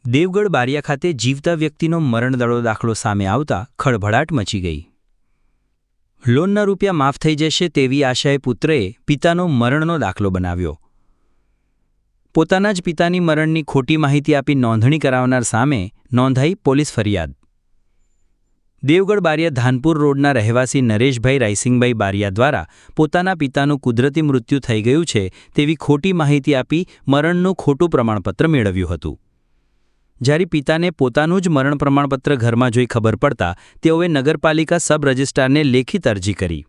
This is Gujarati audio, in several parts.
દેવગઢ બારિયા ખાતે જીવતા વ્યક્તિનો મરણદળો દાખલો સામે આવતા ખળભળાટ મચી ગઈ. લોનના રૂપિયા માફ થઈ જશે તેવી આશાએ પુત્રએ પિતાનો મરણનો દાખલો બનાવ્યો. પોતાના જ પિતાની મરણની ખોટી માહિતી આપી નોંધણી કરાવનાર સામે નોંધાઈ પોલીસ ફરિયાદ. દેવગઢ બારિયા ધાનપુર રોડના રહેવાસી નરેશભાઈ રાયસિંગભાઈ બારિયા દ્વારા પોતાના પિતાનું કુદરતી મૃત્યુ થઈ ગયું છે તેવી ખોટી માહિતી આપી મરણનું ખોટું પ્રમાણપત્ર મેળવ્યું હતું. જ્યારે પિતાને પોતાનું જ મરણ પ્રમાણપત્ર ઘરમાં જોઈ ખબર પડતા તેઓએ નગરપાલિકા સબ રજિસ્ટ્રારને લેખિત અરજી કરી,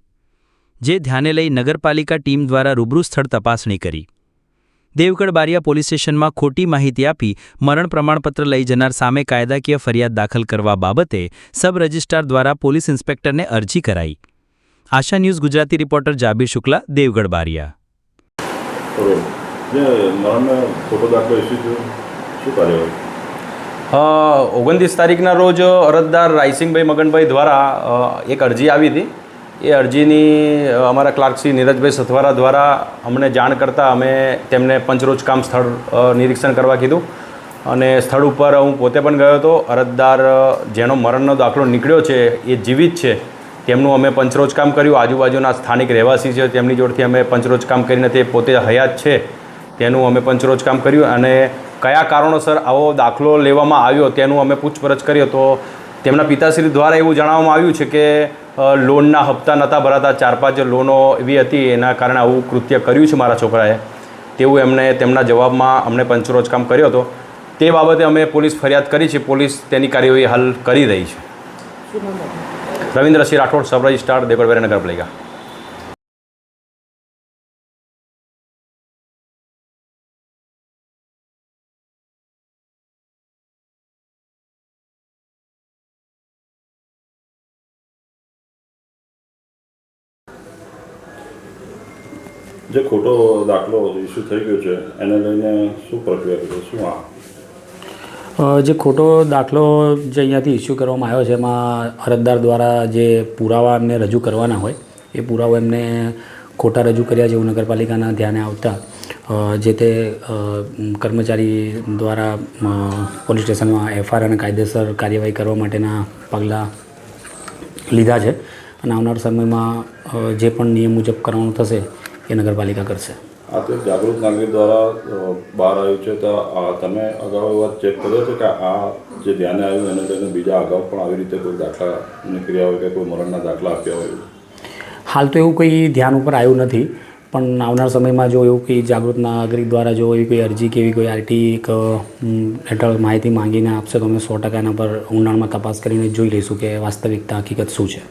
જે ધ્યાને લઈ નગરપાલિકા ટીમ દ્વારા રૂબરૂ સ્થળ તપાસણી કરી. દેવગઢ બારિયા પોલીસ સ્ટેશનમાં ખોટી માહિતી આપી મરણ પ્રમાણપત્ર લઈ જનાર સામે કાયદાકીય ફરિયાદ દાખલ કરવા બાબતે સબ રજિસ્ટ્રાર દ્વારા પોલીસ ઇન્સ્પેક્ટરને અરજી કરાઈ. Asha news Gujarati reporter Jabir Shukla, Devgadh Baria. Photo દાખલો શું કાર્યવાહી? 29 તારીખના રોજ અરજદાર રાયસિંગભાઈ મગનભાઈ દ્વારા એક અરજી આવી હતી. એ અરજીની અમારા ક્લાર્ક શ્રી નીરજભાઈ સથવારા દ્વારા અમને જાણ કરતાં અમે તેમને પંચરોજકામ સ્થળ નિરીક્ષણ કરવા કીધું અને સ્થળ ઉપર હું પોતે પણ ગયો હતો. અરજદાર જેનો મરણનો દાખલો નીકળ્યો છે એ જીવિત છે તેમનું અમે પંચરોજકામ કર્યું. આજુબાજુના સ્થાનિક રહેવાસી છે તેમની જોડથી અમે પંચરોજકામ કરીને તે પોતે હયાત છે તેનું અમે પંચરોજકામ કર્યું અને કયા કારણોસર આવો દાખલો લેવામાં આવ્યો તેનું અમે પૂછપરછ કર્યો તો તેમના પિતાશ્રી દ્વારા એવું જણાવવામાં આવ્યું છે કે લોનના હપ્તા નહોતા ભરાતા, 4-5 લોનો એવી હતી, એના કારણે આવું કૃત્ય કર્યું છે મારા છોકરાએ તેવું એમને તેમના જવાબમાં અમને પંચરોજકામ કર્યો હતો. તે બાબતે અમે પોલીસ ફરિયાદ કરી છે. પોલીસ તેની કાર્યવાહી હાલ કરી રહી છે. રવિન્દ્રસિંહ રાઠોડ, સબ રજિસ્ટ્રાર, દેવગઢ બારિયા નગરપાલિકા. જે ખોટો દાખલો ઇસ્યુ થઈ ગયો છે એને લઈને શું પ્રક્રિયા કરી? શું જે ખોટો દાખલો જે અહીંયાથી ઇસ્યુ કરવામાં આવ્યો છે એમાં અરજદાર દ્વારા જે પુરાવાને રજૂ કરવાના હોય એ પુરાવા એમને ખોટા રજૂ કર્યા છે એવું નગરપાલિકાના ધ્યાને આવતા જે તે કર્મચારી દ્વારા પોલીસ સ્ટેશનમાં એફઆઈઆર અને કાયદેસર કાર્યવાહી કરવા માટેના પગલાં લીધા છે અને આવનાર સમયમાં જે પણ નિયમ મુજબ કરવાનું થશે એ નગરપાલિકા કરશે. આ તો જાગૃત નાગરિક દ્વારા બહાર આવ્યું છે તો તમે અગાઉ એ વાત ચેક કર્યો છે કે આ જે ધ્યાને આવ્યું એને લઈને બીજા અગાઉ પણ આવી રીતે કોઈ દાખલા નીકળ્યા હોય કે કોઈ મરણના દાખલા આપ્યા હોય? હાલ તો એવું કંઈ ધ્યાન ઉપર આવ્યું નથી, પણ આવનાર સમયમાં જો એવું કંઈ જાગૃત નાગરિક દ્વારા જો એવી કોઈ અરજી કે એવી કોઈ આરટી હેઠળ માહિતી માંગીને આપશે તો અમે 100% એના પર ઊંડાણમાં તપાસ કરીને જોઈ લઈશું કે વાસ્તવિકતા હકીકત શું છે.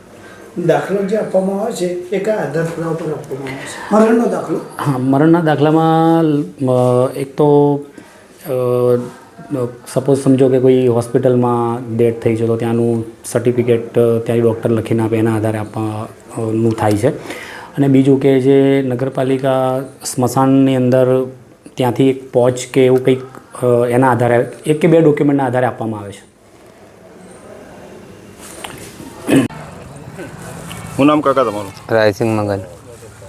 દાખલો જે આપવામાં આવે છે એ કયા આધાર પુરાવા પર આપવામાં આવે છે? મરણનો દાખલો? હા, મરણના દાખલામાં એક તો સપોઝ સમજો કે કોઈ હોસ્પિટલમાં ડેથ થઈ છે તો ત્યાંનું સર્ટિફિકેટ ત્યાંની ડૉક્ટર લખીને આપે એના આધારે આપવાનું થાય છે. અને બીજું કે જે નગરપાલિકા સ્મશાનની અંદર ત્યાંથી એક પહોંચ કે એવું કંઈક એના આધારે 1 કે 2 ડોક્યુમેન્ટના આધારે આપવામાં આવે છે. શું નામ કાકા તમારું? રાયસિંગ મગન.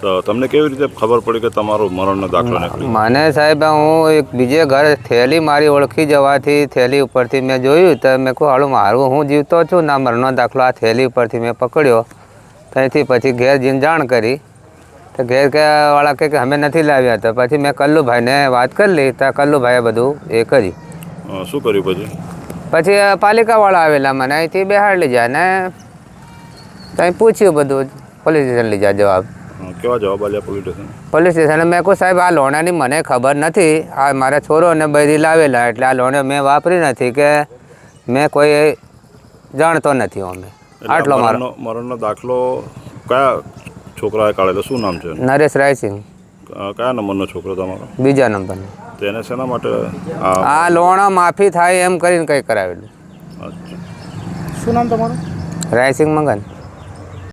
તો તમને કેવી રીતે ખબર પડી કે તમારો મરણનો દાખલો નીકળ્યો? મને સાહેબ હું એક બીજે ઘર થેલી મારી ઓળખી જવાથી થેલી ઉપરથી મેં જોયું તો મેં કહું હાલું મારું હું જીવતો છું ના મરણનો દાખલો આ થેલી ઉપરથી મેં પકડ્યો. ત્યાંથી પછી ઘેર જઈને જાણ કરી તો ઘેર વાળા કે અમે નથી લાવ્યા. તો પછી મેં કલ્લુભાઈને વાત કરી લી તો કલ્લુભાઈએ બધું એ કર્યું. શું કર્યું પછી? પછી પાલિકાવાળા આવેલા મને અહીંથી બહાર લઈ જાય ને ત્યાં પૂછ્યું બધું, પોલીસ સ્ટેશન લઈ જાય. જવાબ કેવા જવાબ આપ્યા પોલીસ સ્ટેશન? પોલીસ સ્ટેશને મેં કહું સાહેબ આ લોણાની મને ખબર નથી, આ મારા છોરોને બૈરી લાવેલા એટલે આ લોણે મેં વાપરી નથી કે મેં કોઈ જાણતો નથી. અમે આટલો મારો મરણનો દાખલો કયા છોકરાએ કાઢેલો? શું નામ છે? નરેશ રાયસિંગ. કયા નંબરનો છોકરો તમારો? 2જા નંબરનો. તેને શેના માટે આ લોણા માફી થાય એમ કરીને કંઈ કરાવેલું. શું નામ તમારું? રાયસિંગ મગન.